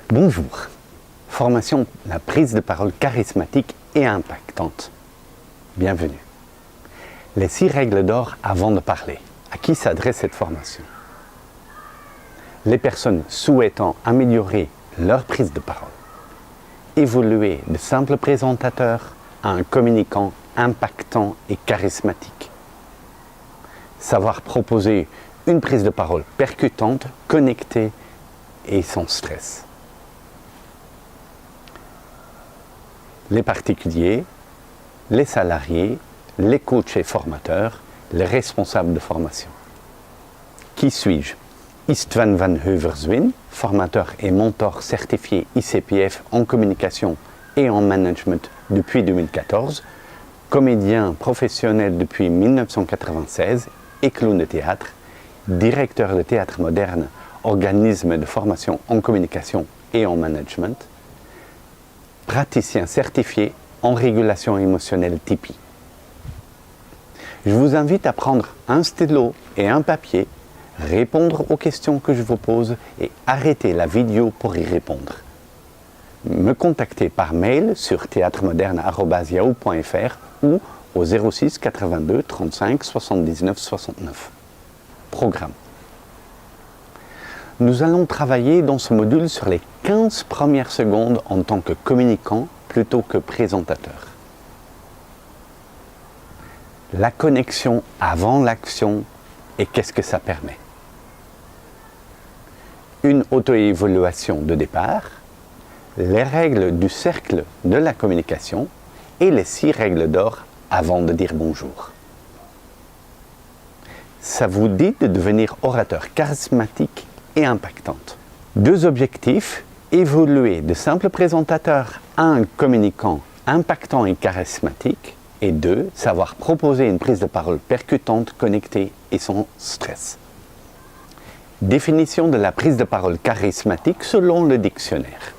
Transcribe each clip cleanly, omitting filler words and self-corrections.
Bonjour. Formation la prise de parole charismatique et impactante. Bienvenue. Les 6 règles d'or avant de parler. À qui s'adresse cette formation? Les personnes souhaitant améliorer leur prise de parole. Évoluer de simples présentateurs à un communicant impactant et charismatique. Savoir proposer une prise de parole percutante, connectée et sans stress. Les particuliers, les salariés, les coachs et formateurs, les responsables de formation. Qui suis-je? Istvan van Heuverswin, formateur et mentor certifié ICPF en communication et en management depuis 2014, comédien professionnel depuis 1996 et clown de théâtre, directeur de théâtre moderne, organisme de formation en communication et en management, praticien certifié en régulation émotionnelle Tipeee. Je vous invite à prendre un stylo et un papier, répondre aux questions que je vous pose et arrêter la vidéo pour y répondre. Me contacter par mail sur théâtremoderne@yahoo.fr ou au 06 82 35 79 69. Programme. Nous allons travailler dans ce module sur les 15 premières secondes en tant que communicant plutôt que présentateur. La connexion avant l'action et qu'est-ce que ça permet? Une auto-évaluation de départ, les règles du cercle de la communication et les 6 règles d'or avant de dire bonjour. Ça vous dit de devenir orateur charismatique et impactante. 2 objectifs, évoluer de simple présentateur à un communicant impactant et charismatique. Et 2, savoir proposer une prise de parole percutante, connectée et sans stress. Définition de la prise de parole charismatique selon le dictionnaire.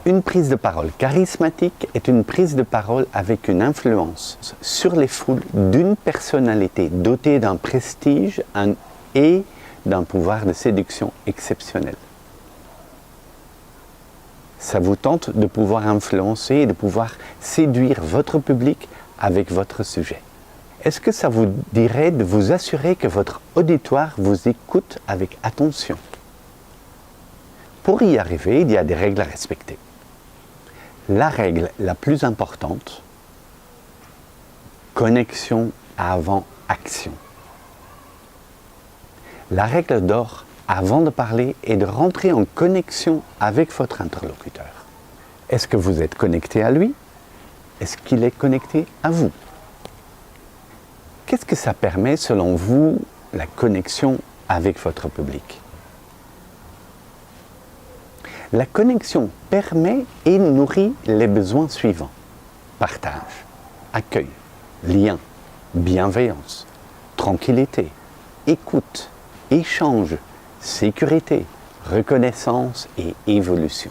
Une prise de parole charismatique est une prise de parole avec une influence sur les foules d'une personnalité dotée d'un prestige et d'un pouvoir de séduction exceptionnel. Ça vous tente de pouvoir influencer et de pouvoir séduire votre public avec votre sujet. Est-ce que ça vous dirait de vous assurer que votre auditoire vous écoute avec attention? Pour y arriver, il y a des règles à respecter. La règle la plus importante, connexion avant action. La règle d'or avant de parler est de rentrer en connexion avec votre interlocuteur. Est-ce que vous êtes connecté à lui? Est-ce qu'il est connecté à vous? Qu'est-ce que ça permet selon vous, la connexion avec votre public? La connexion permet et nourrit les besoins suivants. Partage, accueil, lien, bienveillance, tranquillité, écoute, échange, sécurité, reconnaissance et évolution.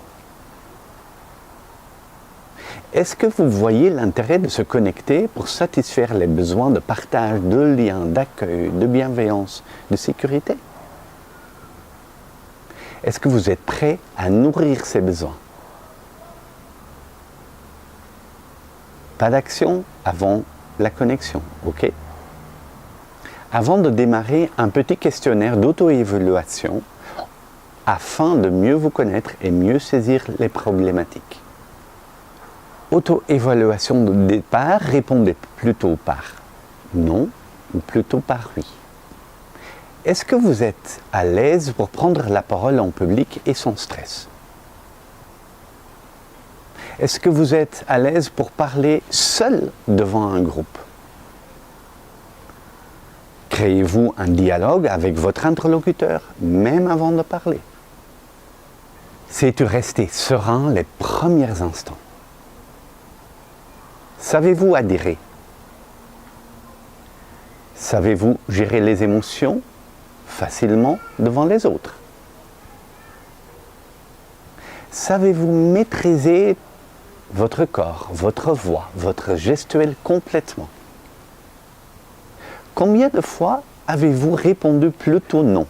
Est-ce que vous voyez l'intérêt de se connecter pour satisfaire les besoins de partage, de lien, d'accueil, de bienveillance, de sécurité? Est-ce que vous êtes prêt à nourrir ces besoins? Pas d'action avant la connexion, ok? Avant de démarrer, un petit questionnaire d'auto-évaluation afin de mieux vous connaître et mieux saisir les problématiques. Auto-évaluation de départ, répondez plutôt par non ou plutôt par oui. Est-ce que vous êtes à l'aise pour prendre la parole en public et sans stress? Est-ce que vous êtes à l'aise pour parler seul devant un groupe? Créez-vous un dialogue avec votre interlocuteur, même avant de parler? Sais-tu rester serein les premiers instants? Savez-vous adhérer? Savez-vous gérer les émotions facilement devant les autres? Savez-vous maîtriser votre corps, votre voix, votre gestuelle complètement? Combien de fois avez-vous répondu plutôt non?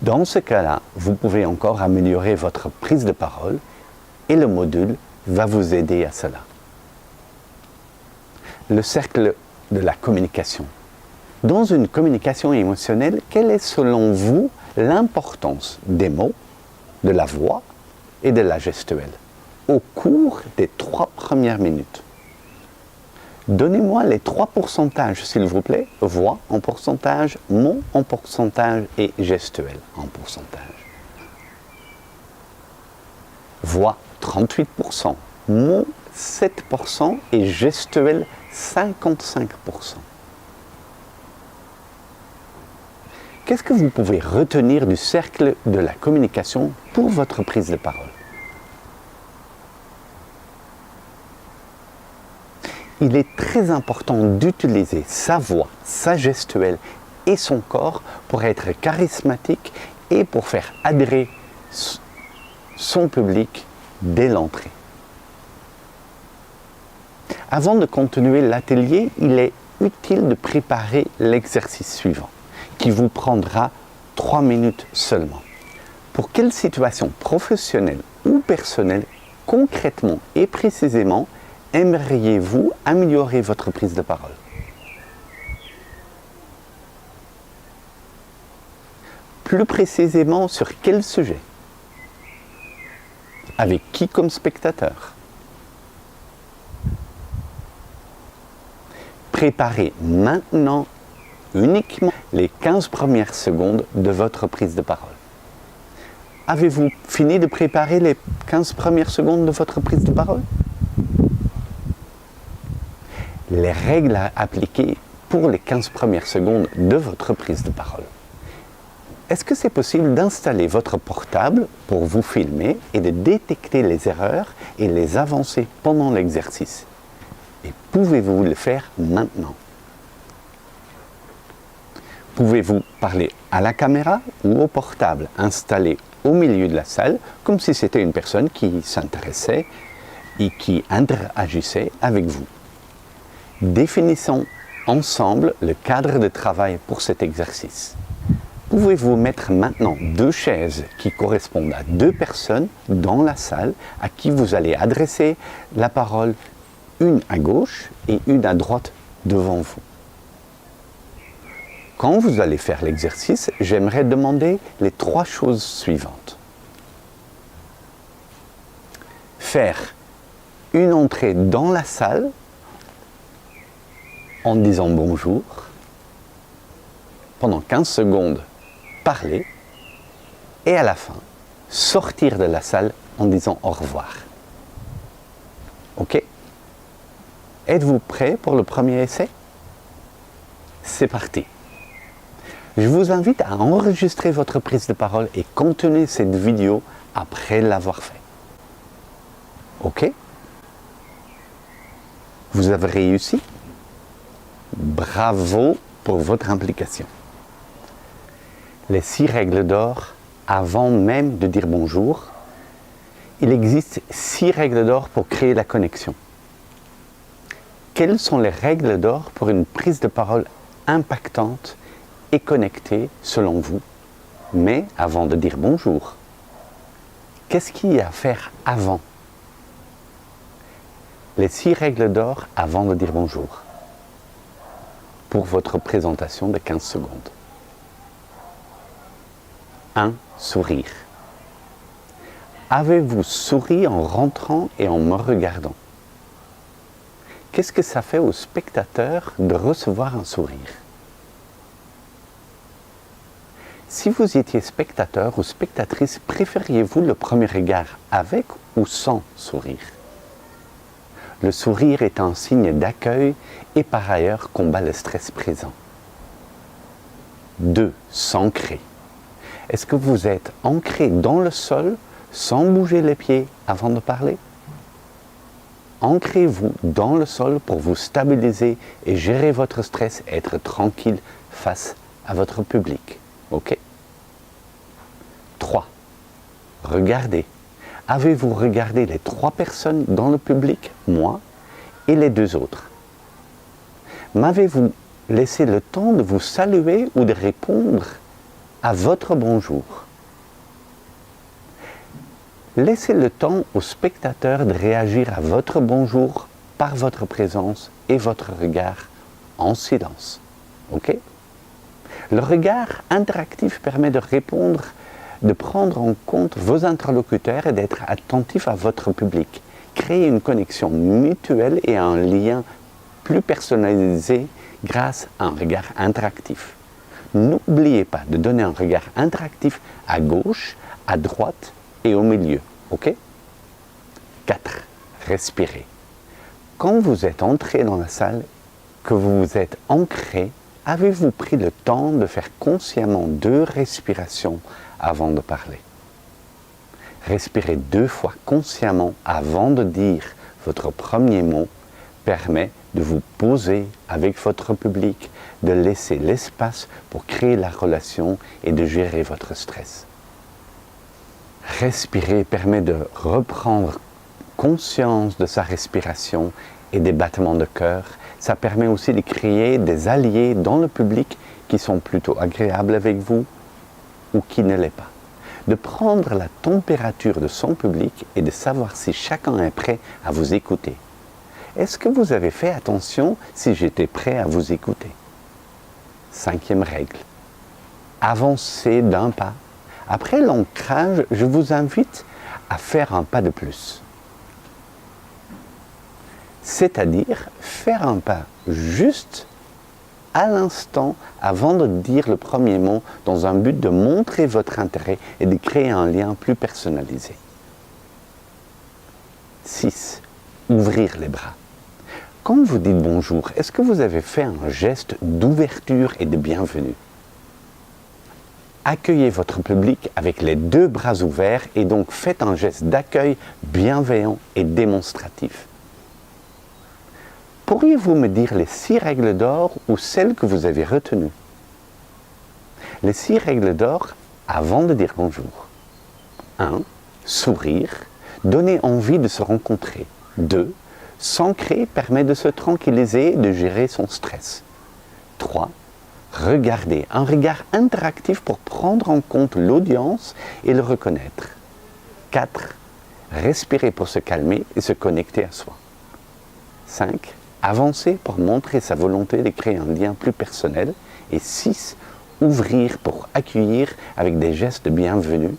Dans ce cas-là, vous pouvez encore améliorer votre prise de parole et le module va vous aider à cela. Le cercle de la communication. Dans une communication émotionnelle, quelle est selon vous l'importance des mots, de la voix et de la gestuelle au cours des 3 premières minutes? Donnez-moi les 3 pourcentages, s'il vous plaît. Voix en pourcentage, mots en pourcentage et gestuelle en pourcentage. Voix 38%, mots 7% et gestuelle 55%. Qu'est-ce que vous pouvez retenir du cercle de la communication pour votre prise de parole? Il est très important d'utiliser sa voix, sa gestuelle et son corps pour être charismatique et pour faire adhérer son public dès l'entrée. Avant de continuer l'atelier, il est utile de préparer l'exercice suivant, qui vous prendra 3 minutes seulement. Pour quelle situation professionnelle ou personnelle, concrètement et précisément, aimeriez-vous améliorer votre prise de parole? Plus précisément, sur quel sujet? Avec qui comme spectateur? Préparez maintenant uniquement les 15 premières secondes de votre prise de parole. Avez-vous fini de préparer les 15 premières secondes de votre prise de parole? Les règles à appliquer pour les 15 premières secondes de votre prise de parole. Est-ce que c'est possible d'installer votre portable pour vous filmer et de détecter les erreurs et les avancées pendant l'exercice? Et pouvez-vous le faire maintenant? Pouvez-vous parler à la caméra ou au portable installé au milieu de la salle, comme si c'était une personne qui s'intéressait et qui interagissait avec vous? Définissons ensemble le cadre de travail pour cet exercice. Pouvez-vous mettre maintenant 2 chaises qui correspondent à 2 personnes dans la salle à qui vous allez adresser la parole, une à gauche et une à droite devant vous? Quand vous allez faire l'exercice, j'aimerais demander les 3 choses suivantes. Faire une entrée dans la salle en disant bonjour, pendant 15 secondes, parler, et à la fin, sortir de la salle en disant au revoir. Ok? Êtes-vous prêt pour le premier essai? C'est parti. Je vous invite à enregistrer votre prise de parole et continuer cette vidéo après l'avoir fait. Ok? Vous avez réussi? Bravo pour votre implication. Les 6 règles d'or avant même de dire bonjour. Il existe 6 règles d'or pour créer la connexion. Quelles sont les règles d'or pour une prise de parole impactante et connectée selon vous? Mais avant de dire bonjour, qu'est-ce qu'il y a à faire avant? Les 6 règles d'or avant de dire bonjour pour votre présentation de 15 secondes. 1. Sourire. Avez-vous souri en rentrant et en me regardant? Qu'est-ce que ça fait au spectateur de recevoir un sourire? Si vous étiez spectateur ou spectatrice, préfériez-vous le premier regard avec ou sans sourire? Le sourire est un signe d'accueil et par ailleurs combat le stress présent. 2. S'ancrer. Est-ce que vous êtes ancré dans le sol sans bouger les pieds avant de parler? Ancrez-vous dans le sol pour vous stabiliser et gérer votre stress et être tranquille face à votre public. Ok? 3. Regardez. Avez-vous regardé les 3 personnes dans le public, moi et les 2 autres? M'avez-vous laissé le temps de vous saluer ou de répondre à votre bonjour. Laissez le temps au spectateur de réagir à votre bonjour par votre présence et votre regard en silence. OK? Le regard interactif permet de répondre, de prendre en compte vos interlocuteurs et d'être attentif à votre public. Créer une connexion mutuelle et un lien plus personnalisé grâce à un regard interactif. N'oubliez pas de donner un regard interactif à gauche, à droite et au milieu. OK? 4. Respirez. Quand vous êtes entré dans la salle, que vous vous êtes ancré, avez-vous pris le temps de faire consciemment 2 respirations avant de parler? Respirer 2 fois consciemment avant de dire votre premier mot permet de vous poser avec votre public, de laisser l'espace pour créer la relation et de gérer votre stress. Respirer permet de reprendre conscience de sa respiration et des battements de cœur. Ça permet aussi de créer des alliés dans le public qui sont plutôt agréables avec vous ou qui ne l'est pas. De prendre la température de son public et de savoir si chacun est prêt à vous écouter. Est-ce que vous avez fait attention si j'étais prêt à vous écouter? 5e règle. Avancez d'un pas. Après l'ancrage, je vous invite à faire un pas de plus. C'est-à-dire faire un pas juste à l'instant avant de dire le premier mot dans un but de montrer votre intérêt et de créer un lien plus personnalisé. 6. Ouvrir les bras. Quand vous dites bonjour, est-ce que vous avez fait un geste d'ouverture et de bienvenue? Accueillez votre public avec les 2 bras ouverts et donc faites un geste d'accueil bienveillant et démonstratif. Pourriez-vous me dire les 6 règles d'or ou celles que vous avez retenues? Les 6 règles d'or avant de dire bonjour. 1. Sourire, donner envie de se rencontrer. 2. S'ancrer permet de se tranquilliser et de gérer son stress. 3. Regarder, un regard interactif pour prendre en compte l'audience et le reconnaître. 4. Respirer pour se calmer et se connecter à soi. 5. Avancer pour montrer sa volonté de créer un lien plus personnel. Et 6. Ouvrir pour accueillir avec des gestes de bienvenue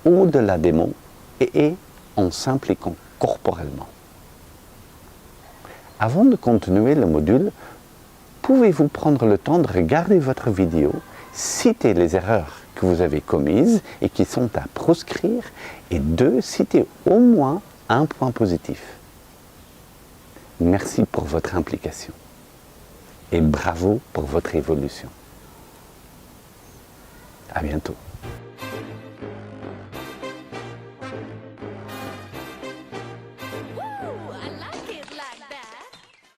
au-delà des mots et en s'impliquant corporellement. Avant de continuer le module, pouvez-vous prendre le temps de regarder votre vidéo, citer les erreurs que vous avez commises et qui sont à proscrire, et 2, citer au moins un point positif. Merci pour votre implication et bravo pour votre évolution. À bientôt.